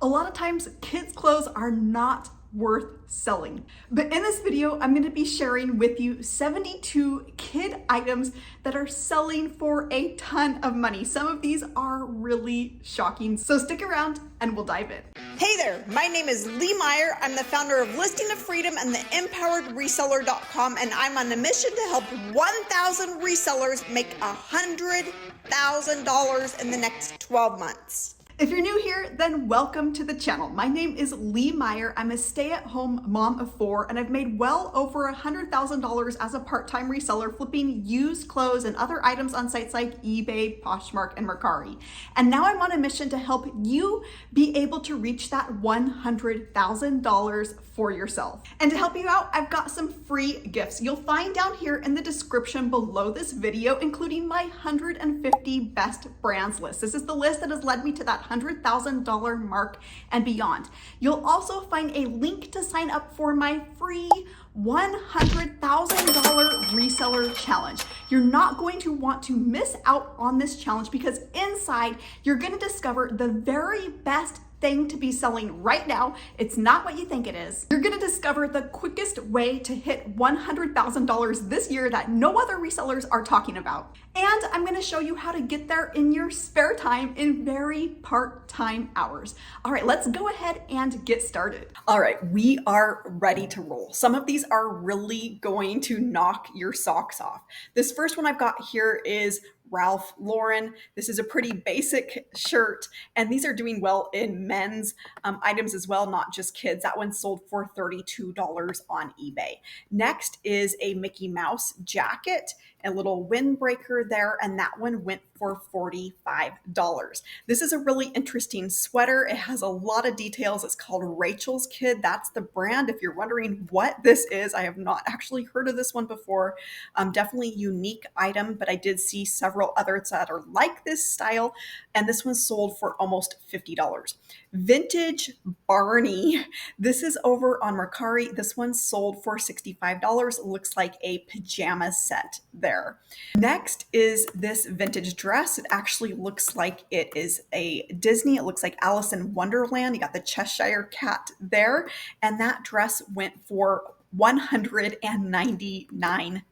A lot of times kids' clothes are not worth selling. But in this video, I'm gonna be sharing with you 72 kid items that are selling for a ton of money. Some of these are really shocking. So stick around and we'll dive in. Hey there, my name is Lee Meyer. I'm the founder of Listing of Freedom and the EmpoweredReseller.com, and I'm on a mission to help 1,000 resellers make $100,000 in the next 12 months. If you're new here, then welcome to the channel. My name is Lee Meyer. I'm a stay-at-home mom of 4, and I've made well over $100,000 as a part-time reseller flipping used clothes and other items on sites like eBay, Poshmark, and Mercari. And now I'm on a mission to help you be able to reach that $100,000 for yourself. And to help you out, I've got some free gifts you'll find down here in the description below this video, including my 150 best brands list. This is the list that has led me to that $100,000 mark and beyond. You'll also find a link to sign up for my free $100,000 reseller challenge. You're not going to want to miss out on this challenge because inside you're going to discover the very best thing to be selling right now. It's not what you think it is. You're gonna discover the quickest way to hit $100,000 this year that no other resellers are talking about. And I'm gonna show you how to get there in your spare time in very part-time hours. All right, let's go ahead and get started. All right, we are ready to roll. Some of these are really going to knock your socks off. This first one I've got here is Ralph Lauren. This is a pretty basic shirt, and these are doing well in men's items as well, not just kids. That one sold for $32 on eBay. Next is a Mickey Mouse jacket, a little windbreaker there, and that one went for $45. This is a really interesting sweater. It has a lot of details. It's called Rachel's Kid. That's the brand. If you're wondering what this is, I have not actually heard of this one before. Definitely unique item, but I did see several others that are like this style, and this one sold for almost $50. Vintage Barney. This is over on Mercari. This one sold for $65. Looks like a pajama set there. Next is this vintage dress. It actually looks like it is a Disney. It looks like Alice in Wonderland. You got the Cheshire Cat there, and that dress went for $199.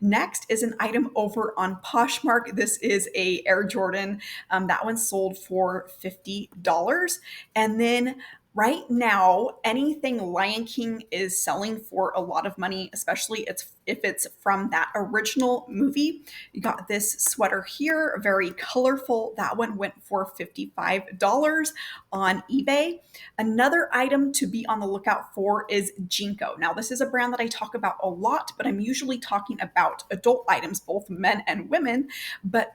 Next is an item over on Poshmark. This is a Air Jordan. That one sold for $50. And then right now, anything Lion King is selling for a lot of money, especially if it's from that original movie. You got this sweater here, very colorful. That one went for $55 on eBay. Another item to be on the lookout for is Jinko. Now, this is a brand that I talk about a lot, but I'm usually talking about adult items, both men and women, but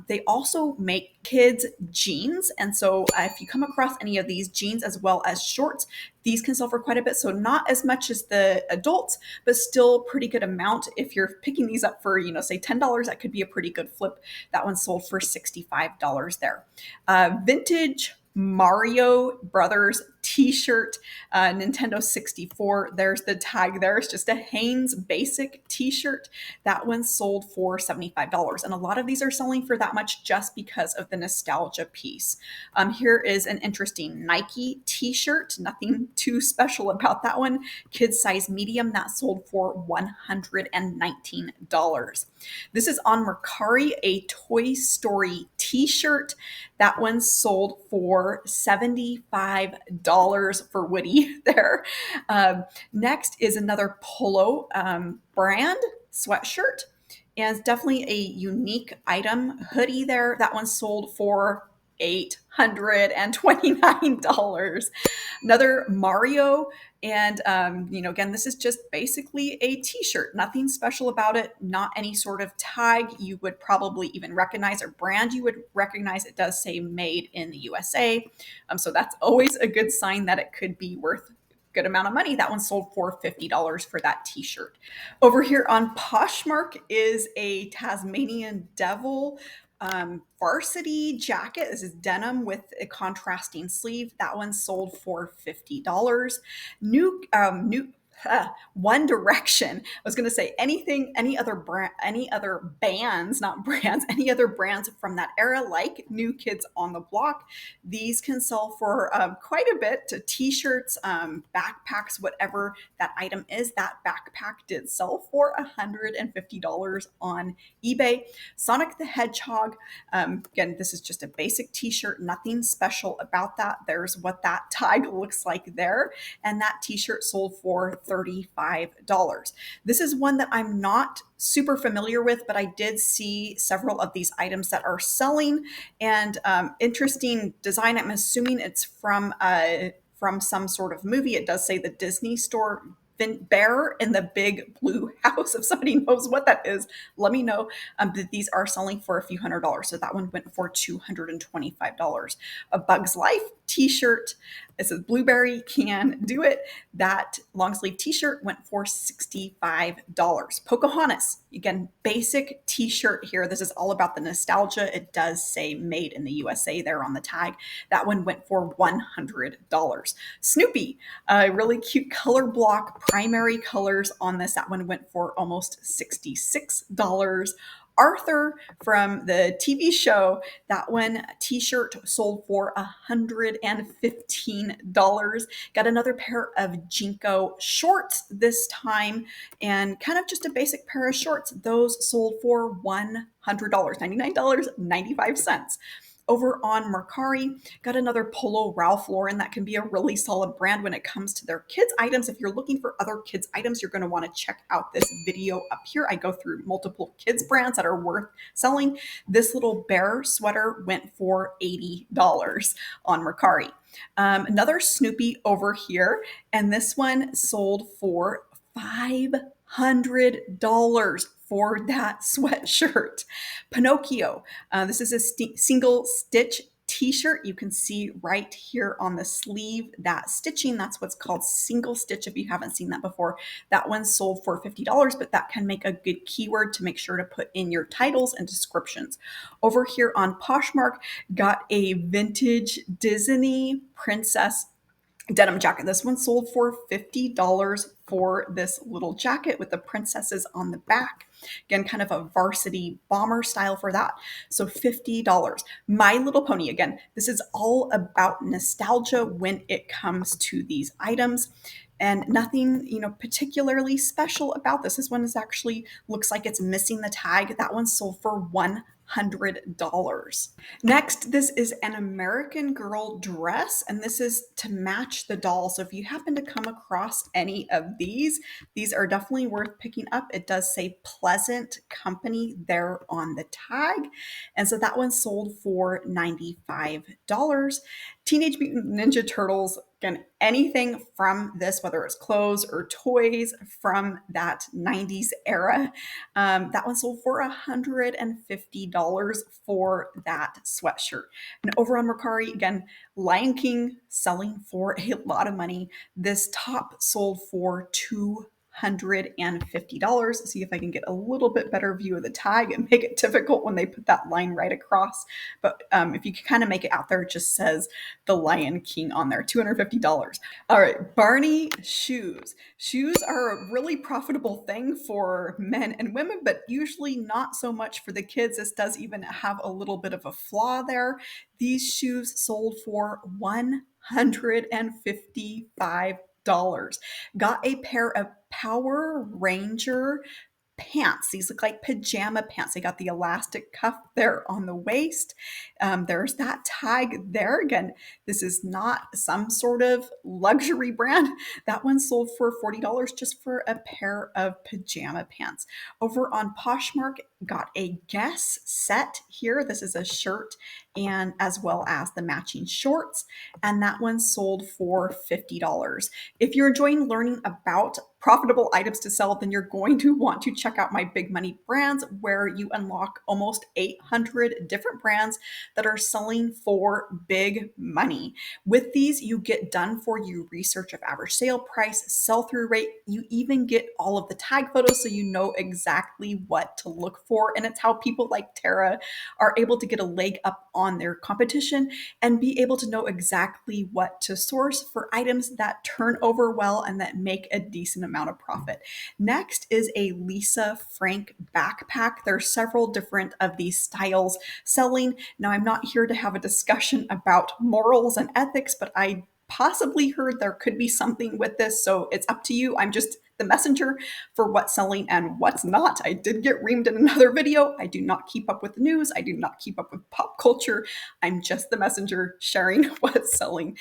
they also make kids jeans. And so if you come across any of these jeans as well as shorts, these can sell for quite a bit. So not as much as the adults, but still pretty good amount. If you're picking these up for, say $10, that could be a pretty good flip. That one sold for $65 there. Vintage Mario Brothers t-shirt, Nintendo 64. There's the tag there. It's just a Hanes basic t-shirt. That one sold for $75. And a lot of these are selling for that much just because of the nostalgia piece. Here is an interesting Nike t-shirt. Nothing too special about that one. Kids size medium. That sold for $119. This is on Mercari, a Toy Story t-shirt. That one sold for $75 for Woody there. Next is another Polo brand sweatshirt, and it's definitely a unique item. Hoodie there. That one sold for $829. Another Mario, and again, this is just basically a t-shirt. Nothing special about it. Not any sort of tag you would probably even recognize, or brand you would recognize. It does say made in the USA, so that's always a good sign that it could be worth good amount of money. That one sold for $50 for that t-shirt. Over here on Poshmark is a Tasmanian Devil varsity jacket. This is denim with a contrasting sleeve. That one sold for $50. One Direction. I was going to say anything, any other brand, any other bands, not brands, any other brands from that era, like New Kids on the Block. These can sell for quite a bit to t-shirts, backpacks, whatever that item is. That backpack did sell for $150 on eBay. Sonic the Hedgehog. Again, this is just a basic t-shirt, nothing special about that. There's what that tag looks like there. And that t-shirt sold for $35. This is one that I'm not super familiar with, but I did see several of these items that are selling, and interesting design. I'm assuming it's from some sort of movie. It does say the Disney store bear in the big blue house. If somebody knows what that is, let me know. That these are selling for a few $100s. So that one went for $225. A Bug's Life t-shirt. It says blueberry can do it. That long sleeve t-shirt went for $65. Pocahontas, again, basic t-shirt here. This is all about the nostalgia. It does say made in the USA there on the tag. That one went for $100. Snoopy, a really cute color block, primary colors on this. That one went for almost $66. Arthur from the TV show, that one t-shirt sold for $115. Got another pair of Jinko shorts this time, and kind of just a basic pair of shorts. Those sold for $100, $99.95. Over on Mercari, got another Polo Ralph Lauren. That can be a really solid brand when it comes to their kids items. If you're looking for other kids items, you're going to want to check out this video up here. I go through multiple kids brands that are worth selling. This little bear sweater went for $80 on Mercari. Another Snoopy over here, and this one sold for $500 for that sweatshirt. Pinocchio. This is a single stitch t-shirt. You can see right here on the sleeve that stitching. That's what's called single stitch if you haven't seen that before. That one sold for $50, but that can make a good keyword to make sure to put in your titles and descriptions. Over here on Poshmark, got a vintage Disney princess denim jacket. This one sold for $50 for this little jacket with the princesses on the back. Again, kind of a varsity bomber style for that. So $50. My Little Pony. Again, this is all about nostalgia when it comes to these items. And nothing, particularly special about this. This one is actually looks like it's missing the tag. That one sold for $100. Next, this is an American Girl dress, and this is to match the doll. So if you happen to come across any of these are definitely worth picking up. It does say Pleasant Company there on the tag. And so that one sold for $95. Teenage Mutant Ninja Turtles, again, anything from this, whether it's clothes or toys from that 90s era, that one sold for $150 for that sweatshirt. And over on Mercari, again, Lion King selling for a lot of money. This top sold for $250. See if I can get a little bit better view of the tag and make it difficult when they put that line right across. But if you can kind of make it out there, it just says the Lion King on there, $250. All right, Barney shoes. Shoes are a really profitable thing for men and women, but usually not so much for the kids. This does even have a little bit of a flaw there. These shoes sold for $155. Got a pair of Power Ranger pants. These look like pajama pants. They got the elastic cuff there on the waist. There's that tag there. Again, this is not some sort of luxury brand. That one sold for $40 just for a pair of pajama pants. Over on Poshmark, got a Guess set here. This is a shirt and as well as the matching shorts, and that one sold for $50. If you're enjoying learning about profitable items to sell, then you're going to want to check out my Big Money Brands, where you unlock almost 800 different brands that are selling for big money. With these, you get done for you research of average sale price, sell-through rate. You even get all of the tag photos so you know exactly what to look for. And it's how people like Tara are able to get a leg up on their competition and be able to know exactly what to source for items that turn over well and that make a decent amount amount of profit. Next is a Lisa Frank backpack. There's several different of these styles selling. Now, I'm not here to have a discussion about morals and ethics, but I possibly heard there could be something with this, so it's up to you. I'm just the messenger for what's selling and what's not. I did get reamed in another video. I do not keep up with the news. I do not keep up with pop culture. I'm just the messenger sharing what's selling.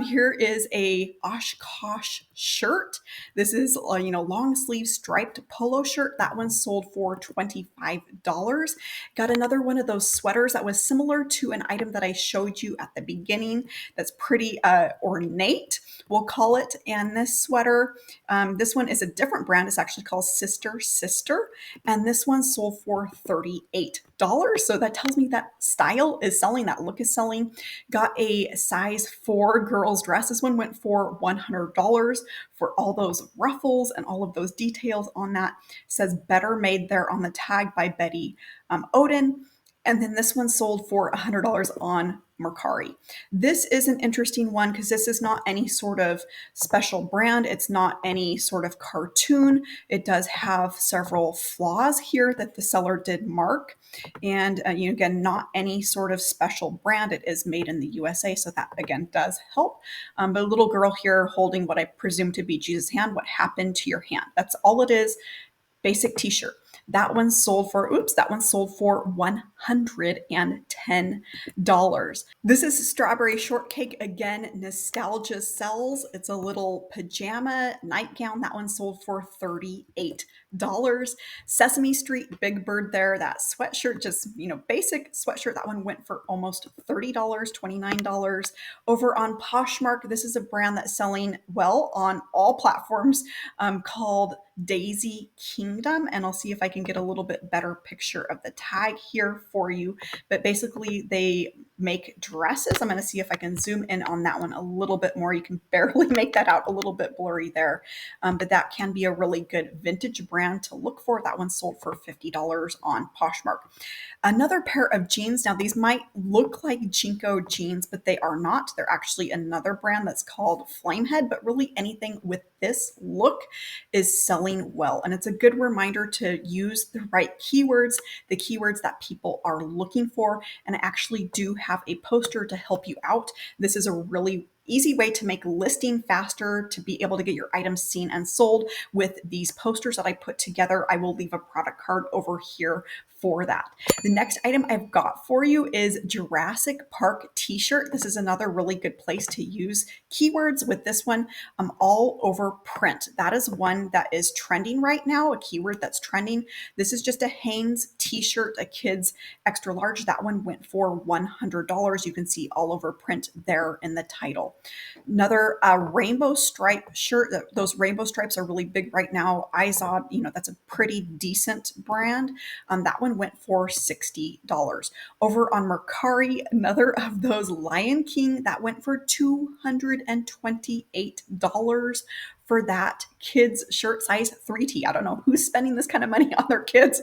Here is a Oshkosh shirt. This is long sleeve striped polo shirt. That one sold for $25. Got another one of those sweaters that was similar to an item that I showed you at the beginning. That's pretty ornate, we'll call it. And this sweater, this one is a different brand. It's actually called Sister Sister. And this one sold for $38. So that tells me that style is selling, that look is selling. Got a size 4 girls dress. This one went for $100 for all those ruffles and all of those details on that. It says Better Made there on the tag by Betty Odin. And then this one sold for $100 on Mercari. This is an interesting one because this is not any sort of special brand. It's not any sort of cartoon. It does have several flaws here that the seller did mark. And again, not any sort of special brand. It is made in the USA, so that again does help. But a little girl here holding what I presume to be Jesus' hand. What happened to your hand? That's all it is. Basic t-shirt. That one sold for $110. This is strawberry shortcake. Again, nostalgia sells. It's a little pajama nightgown. That one sold for $38. Sesame Street Big Bird there. That sweatshirt, just, basic sweatshirt. That one went for almost $30, $29. Over on Poshmark, this is a brand that's selling well on all platforms, called Daisy Kingdom. And I'll see if I can get a little bit better picture of the tag here for you. But basically they make dresses. I'm going to see if I can zoom in on that one a little bit more. You can barely make that out, a little bit blurry there. But that can be a really good vintage brand to look for. That one sold for $50 on Poshmark. Another pair of jeans. Now these might look like Jinko jeans, but they are not. They're actually another brand that's called Flamehead, but really anything with this look is selling well. And it's a good reminder to use the right keywords, the keywords that people are looking for. And I actually do have a poster to help you out. This is a really easy way to make listing faster, to be able to get your items seen and sold with these posters that I put together. I will leave a product card over here for that. The next item I've got for you is Jurassic Park t-shirt. This is another really good place to use keywords with this one. All over print. That is one that is trending right now, a keyword that's trending. This is just a Hanes t-shirt, a kid's extra large. That one went for $100. You can see all over print there in the title. Another rainbow stripe shirt. Those rainbow stripes are really big right now. Izod, that's a pretty decent brand. That one went for $60. Over on Mercari, another of those Lion King, that went for $228 for that kids shirt size 3T. I don't know who's spending this kind of money on their kids.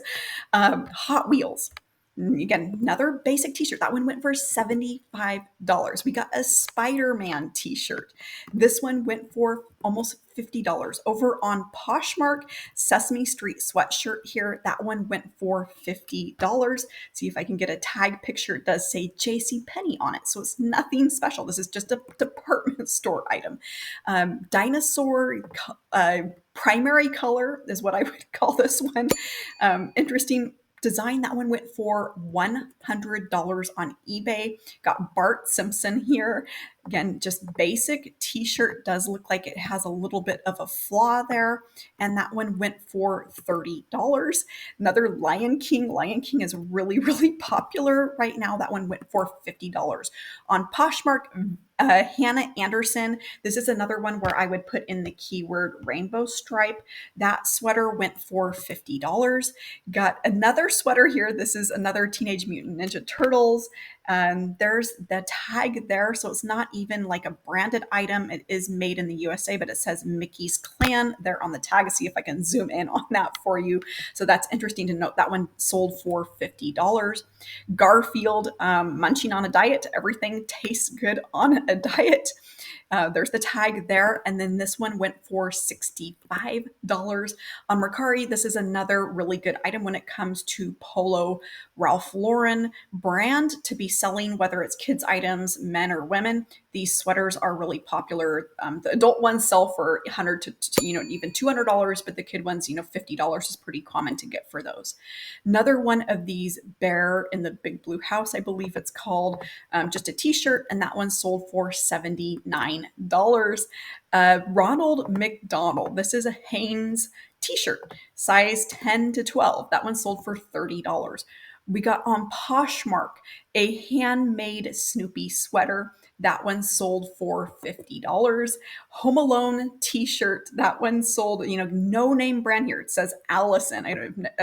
Hot Wheels. Again, another basic t-shirt. That one went for $75. We got a Spider-Man t-shirt. This one went for almost $50. Over on Poshmark, Sesame Street sweatshirt here. That one went for $50. See if I can get a tag picture. It does say JCPenney on it, so it's nothing special. This is just a department store item. Dinosaur primary color is what I would call this one. Interesting design. That one went for $100 on eBay. Got Bart Simpson here. Again, just basic t-shirt. Does look like it has a little bit of a flaw there. And that one went for $30. Another Lion King. Lion King is really, really popular right now. That one went for $50. On Poshmark, Hannah Anderson. This is another one where I would put in the keyword rainbow stripe. That sweater went for $50. Got another sweater here. This is another Teenage Mutant Ninja Turtles. There's the tag there. So it's not even like a branded item. It is made in the USA, but it says Mickey's Clan there on the tag. See if I can zoom in on that for you. So that's interesting to note. That one sold for $50. Garfield, munching on a diet. Everything tastes good on a diet. There's the tag there. And then this one went for $65 on Mercari. This is another really good item when it comes to Polo Ralph Lauren brand to be selling, whether it's kids items, men or women. These sweaters are really popular. The adult ones sell for $100 to even $200, but the kid ones, $50 is pretty common to get for those. Another one of these, Bear in the Big Blue House, I believe it's called, just a t-shirt, and that one sold for $79. Ronald McDonald, this is a Hanes t-shirt, size 10 to 12. That one sold for $30. We got on Poshmark a handmade Snoopy sweater. That one sold for $50. Home Alone t-shirt. That one sold, no name brand here. It says Allison. I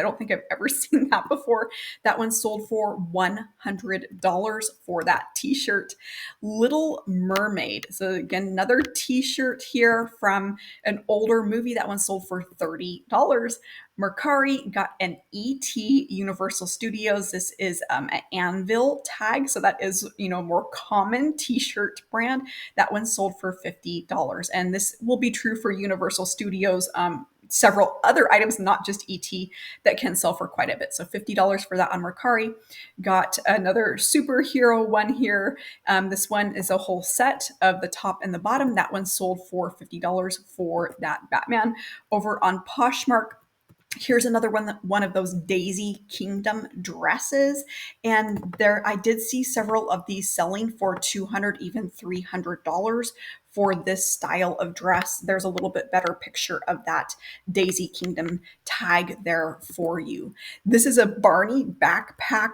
don't think I've ever seen that before. That one sold for $100 for that t-shirt. Little Mermaid. So again, another t-shirt here from an older movie. That one sold for $30. Mercari got an ET Universal Studios. This is an Anvil tag. So that is, more common t-shirt brand. That one sold for $50. And this will be true for Universal Studios. Several other items, not just ET, that can sell for quite a bit. So $50 for that on Mercari. Got another superhero one here. This one is a whole set of the top and the bottom. That one sold for $50 for that Batman. Over on Poshmark, here's another one of those Daisy Kingdom dresses. And there, I did see several of these selling for $200, even $300 for this style of dress. There's a little bit better picture of that Daisy Kingdom tag there for you. This is a Barney backpack.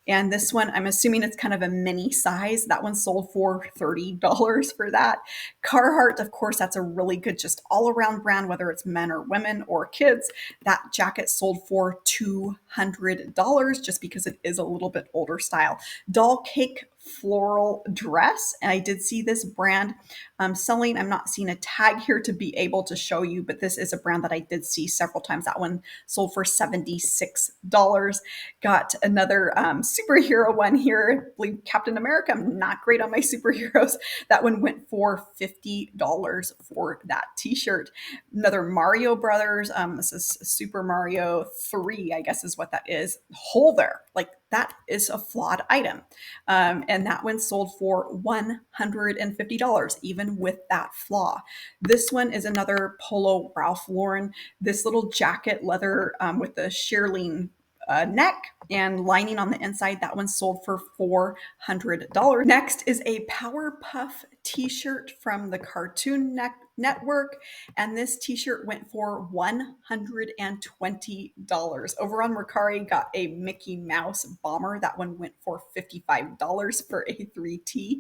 And this one, I'm assuming it's kind of a mini size. That one sold for $30 for that. Carhartt, of course, that's a really good, just all around brand, whether it's men or women or kids. That jacket sold for $200 just because it is a little bit older style. Doll Cake floral dress. And I did see this brand selling. I'm not seeing a tag here to be able to show you, but this is a brand that I did see several times. That one sold for $76. Got another superhero one here. I believe Captain America. I'm not great on my superheroes. That one went for $50 for that t-shirt. Another Mario Brothers. This is Super Mario 3, I guess is what that is. Hole there. Like, that is a flawed item. And that one sold for $150, even with that flaw. This one is another Polo Ralph Lauren. This little jacket leather with the shearling neck and lining on the inside. That one sold for $400. Next is a Powerpuff t-shirt from the Cartoon Network. And this t-shirt went for $120. Over on Mercari, got a Mickey Mouse bomber. That one went for $55 for a 3T.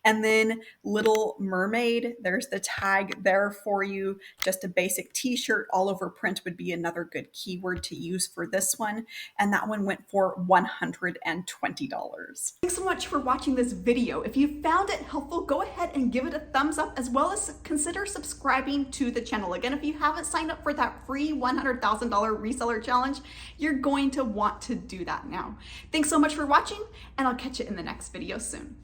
And then Little Mermaid, there's the tag there for you. Just a basic t-shirt, all over print would be another good keyword to use for this one. And that one went for $120. Thanks so much for watching this video. If you found it helpful, go ahead and give it a thumbs up, as well as consider subscribing to the channel. Again, if you haven't signed up for that free $100,000 reseller challenge, you're going to want to do that now. Thanks so much for watching, and I'll catch you in the next video soon.